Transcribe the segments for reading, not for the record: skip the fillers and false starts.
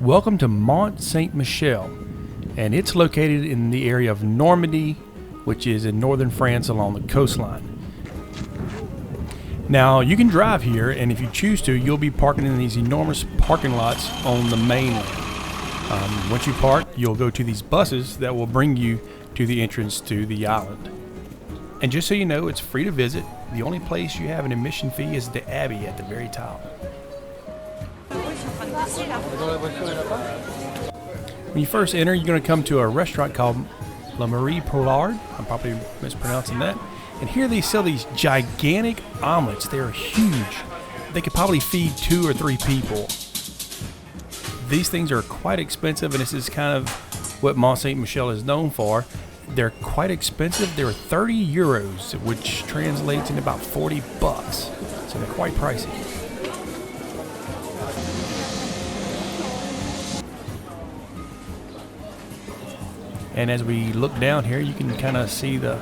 Welcome to Mont St Michel, and it's located in the area of Normandy, which is in northern France along the coastline. Now, you can drive here, and if you choose to, you'll be parking in these enormous parking lots on the mainland. Once you park, you'll go to these buses that will bring you to the entrance to the island. And just so you know, it's free to visit. The only place you have an admission fee is the Abbey at the very top. When you first enter, you're going to come to a restaurant called La Marie Pollard. I'm probably mispronouncing that. And here they sell these gigantic omelets. They are huge. They could probably feed 2 or 3 people. These things are quite expensive, and this is kind of what Mont St Michel is known for. They're quite expensive. They're 30 euros, which translates into about 40 bucks. So they're quite pricey. And as we look down here, you can kind of see the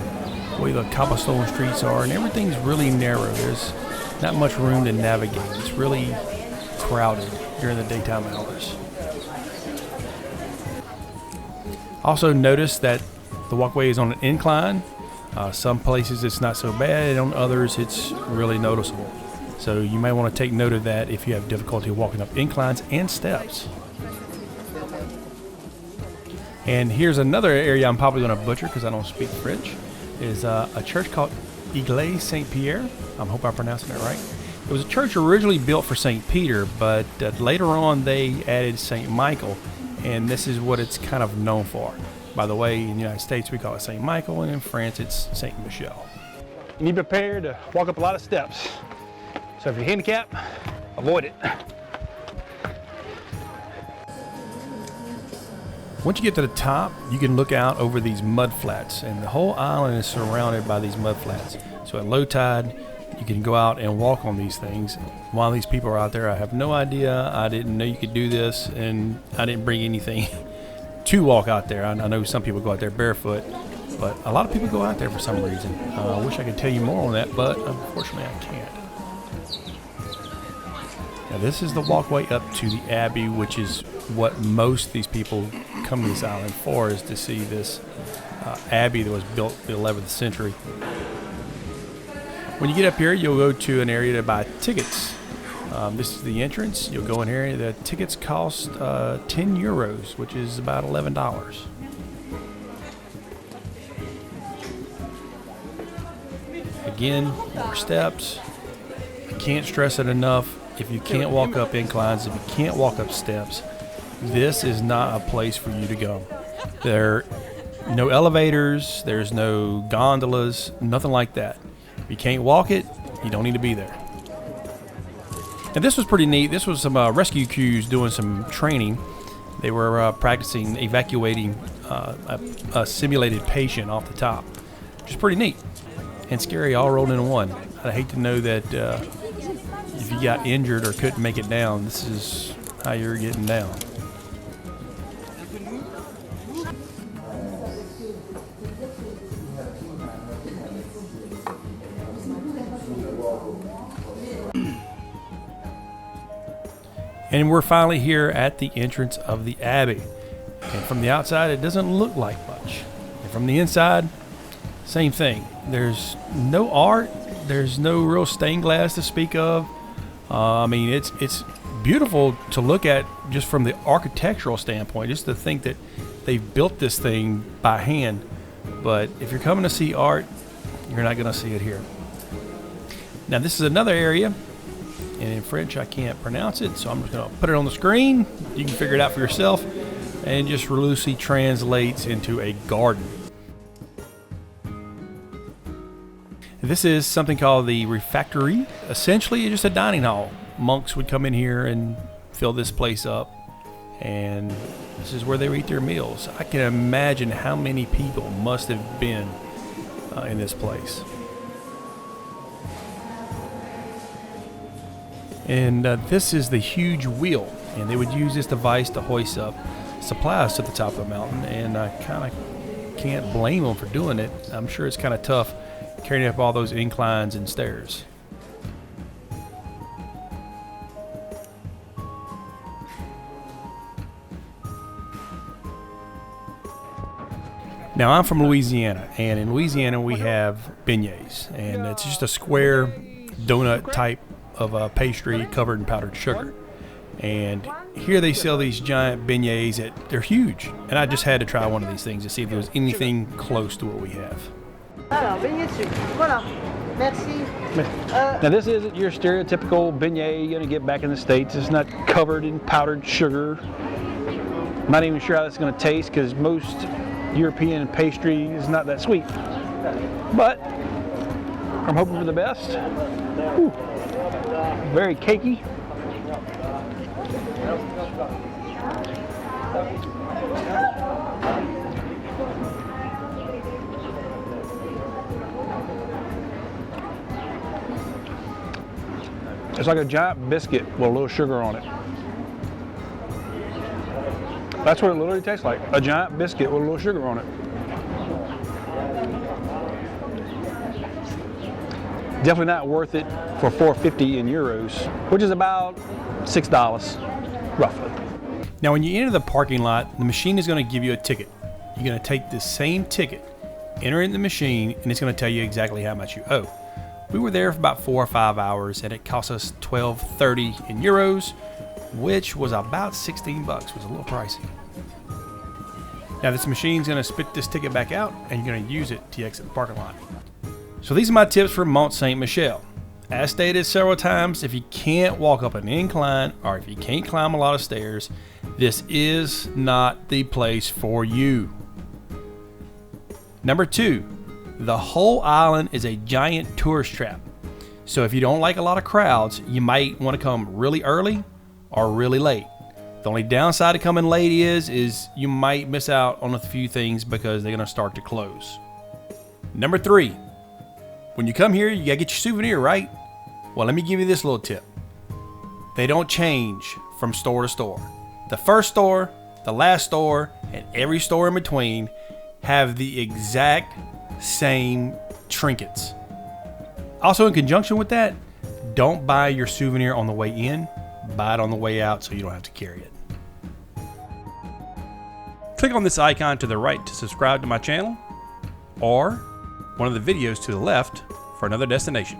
way the cobblestone streets are, and everything's really narrow. There's not much room to navigate. It's really crowded during the daytime hours. Also notice that the walkway is on an incline. Some places it's not so bad, and on others it's really noticeable. So you may want to take note of that if you have difficulty walking up inclines and steps. And here's another area I'm probably going to butcher because I don't speak French. Is a church called Église Saint-Pierre. I hope I'm pronouncing that right. It was a church originally built for St. Peter, but later on they added St. Michael, and this is what it's kind of known for. By the way, in the United States we call it St. Michael, and in France it's St. Michel. You need to be prepared to walk up a lot of steps. So if you're handicapped, avoid it. Once you get to the top, you can look out over these mudflats, and the whole island is surrounded by these mudflats. So at low tide, you can go out and walk on these things. While these people are out there, I have no idea. I didn't know you could do this, and I didn't bring anything to walk out there. I know some people go out there barefoot, but a lot of people go out there for some reason. I wish I could tell you more on that, but unfortunately I can't. Now this is the walkway up to the Abbey, which is what most of these people come to this island for, is to see this Abbey that was built in the 11th century. When you get up here, you'll go to an area to buy tickets. This is the entrance. You'll go in here. The tickets cost 10 euros, which is about $11. Again, more steps. I can't stress it enough. If you can't walk up inclines, if you can't walk up steps, this is not a place for you to go. There are no elevators, there's no gondolas, nothing like that. If you can't walk it, you don't need to be there. And this was pretty neat. This was some rescue crews doing some training. They were practicing evacuating a simulated patient off the top, which is pretty neat and scary all rolled into one. I'd hate to know that if you got injured or couldn't make it down, this is how you're getting down. And we're finally here at the entrance of the Abbey. And from the outside, it doesn't look like much. And from the inside, same thing. There's no art. There's no real stained glass to speak of. I mean, it's beautiful to look at just from the architectural standpoint, just to think that they've built this thing by hand. But if you're coming to see art, you're not going to see it here. Now, this is another area. And in French, I can't pronounce it, so I'm just going to put it on the screen. You can figure it out for yourself. And just loosely translates into a garden. This is something called the refectory. Essentially, it's just a dining hall. Monks would come in here and fill this place up. And this is where they would eat their meals. I can imagine how many people must have been in this place. And this is the huge wheel, and they would use this device to hoist up supplies to the top of the mountain, and I kind of can't blame them for doing it. I'm sure it's kind of tough carrying up all those inclines and stairs. Now, I'm from Louisiana, and in Louisiana we have beignets, and it's just a square donut type of a pastry covered in powdered sugar. And here they sell these giant beignets they're huge, and I just had to try one of these things to see if there was anything close to what we have. Now this isn't your stereotypical beignet you're going to get back in the States. It's not covered in powdered sugar. I'm not even sure how that's going to taste because most European pastry is not that sweet. But I'm hoping for the best. Ooh, very cakey. It's like a giant biscuit with a little sugar on it. That's what it literally tastes like, a giant biscuit with a little sugar on it. Definitely not worth it for $4.50 in euros, which is about $6, roughly. Now, when you enter the parking lot, the machine is going to give you a ticket. You're going to take this same ticket, enter it in the machine, and it's going to tell you exactly how much you owe. We were there for about 4 or 5 hours, and it cost us $12.30 in euros, which was about 16 bucks. It was a little pricey. Now this machine's going to spit this ticket back out, and you're going to use it to exit the parking lot. So these are my tips for Mont St Michel. As stated several times, if you can't walk up an incline or if you can't climb a lot of stairs, this is not the place for you. Number 2, the whole island is a giant tourist trap. So if you don't like a lot of crowds, you might want to come really early or really late. The only downside of coming late is you might miss out on a few things because they're going to start to close. Number 3, when you come here, you got to get your souvenir, right? Well, let me give you this little tip. They don't change from store to store. The first store, the last store, and every store in between have the exact same trinkets. Also, in conjunction with that, don't buy your souvenir on the way in, buy it on the way out so you don't have to carry it. Click on this icon to the right to subscribe to my channel, or one of the videos to the left for another destination.